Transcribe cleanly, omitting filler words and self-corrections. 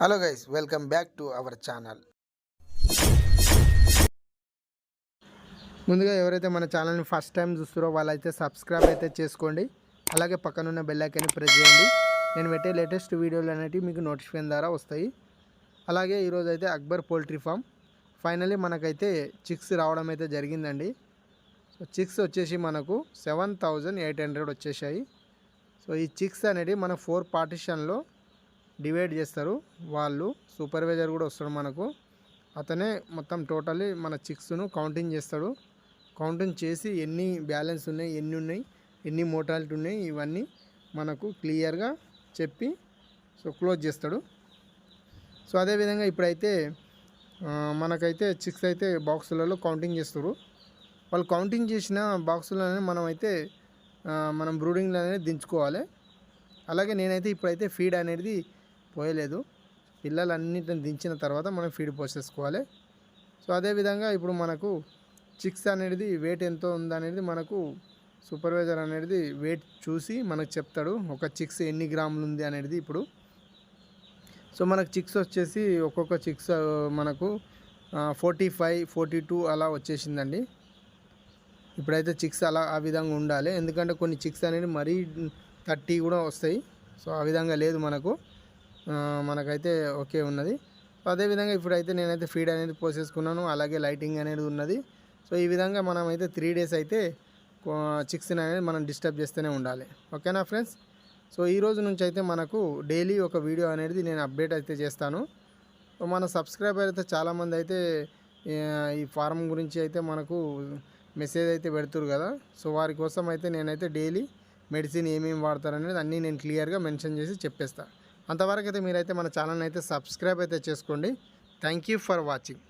Hello guys, welcome back to our channel. ముందుగా ఎవరైతే మన ఛానల్ని ఫస్ట్ టైం చూస్తారో వాళ్ళైతే సబ్స్క్రైబ్ అయితే చేసుకోండి. అలాగే పక్కనున్న బెల్ ఐకాన్ని ప్రెస్ చేయండి. నేను పెట్టే లేటెస్ట్ వీడియోలు అనేవి మీకు నోటిఫికేషన్ ద్వారా వస్తాయి. అలాగే ఈరోజు అయితే అక్బర్ పోల్ట్రీ ఫామ్ ఫైనలీ మనకైతే చిక్స్ రావడం అయితే జరిగిందండి. సో చిక్స్ వచ్చేసి మనకు 7,800 వచ్చేసాయి. సో ఈ చిక్స్ అనేది మన 4 పార్టిషన్లో డివైడ్ చేస్తారు. వాళ్ళు సూపర్వైజర్ కూడా వస్తాడు మనకు. అతనే మొత్తం టోటల్లీ మన చిక్స్ను కౌంటింగ్ చేస్తాడు. కౌంటింగ్ చేసి ఎన్ని బ్యాలెన్స్ ఉన్నాయి, ఎన్ని ఉన్నాయి, ఎన్ని మోర్టాలిటీ ఉన్నాయి, ఇవన్నీ మనకు క్లియర్గా చెప్పి సో క్లోజ్ చేస్తాడు. సో అదేవిధంగా ఇప్పుడైతే మనకైతే చిక్స్ అయితే బాక్సులలో కౌంటింగ్ చేస్తారు. వాళ్ళు కౌంటింగ్ చేసిన బాక్సులనే మనం బ్రూడింగ్ అనేది దించుకోవాలి. అలాగే నేనైతే ఇప్పుడైతే ఫీడ్ అనేది పోయలేదు. పిల్లలన్నిటిని దించిన తర్వాత మనం ఫీడ్ పోసేసుకోవాలి. సో అదేవిధంగా ఇప్పుడు మనకు చిక్స్ అనేది వెయిట్ ఎంతో ఉందనేది మనకు సూపర్వైజర్ అనేది వెయిట్ చూసి మనకు చెప్తాడు. ఒక చిక్స్ ఎన్ని గ్రాములు ఉంది అనేది. ఇప్పుడు సో మనకు చిక్స్ వచ్చేసి ఒక్కొక్క చిక్స్ మనకు 45, 42 అలా వచ్చేసిందండి. ఇప్పుడైతే చిక్స్ ఆ విధంగా ఉండాలి. ఎందుకంటే కొన్ని చిక్స్ అనేది మరీ 30 కూడా వస్తాయి. సో ఆ విధంగా లేదు మనకైతే ఓకే ఉన్నది. అదేవిధంగా ఇప్పుడైతే నేనైతే ఫీడ్ అనేది పోసేసుకున్నాను. అలాగే లైటింగ్ అనేది ఉన్నది. సో ఈ విధంగా మనమైతే 3 days అయితే చిక్స్ అనేది మనం డిస్టర్బ్ చేస్తూనే ఉండాలి. ఓకేనా ఫ్రెండ్స్? సో ఈ రోజు నుంచి అయితే మనకు డైలీ ఒక వీడియో అనేది నేను అప్డేట్ అయితే చేస్తాను. మన సబ్స్క్రైబర్ అయితే చాలామంది అయితే ఈ ఫారం గురించి అయితే మనకు మెసేజ్ అయితే పెడుతురు కదా. సో వారి కోసం అయితే నేనైతే డైలీ మెడిసిన్ ఏమేమి వాడతారనేది అన్నీ నేను క్లియర్గా మెన్షన్ చేసి చెప్పేస్తాను. అంతవరకు అయితే మీరైతే మన ఛానల్ని అయితే సబ్స్క్రైబ్ అయితే చేసుకోండి. Thank you for watching.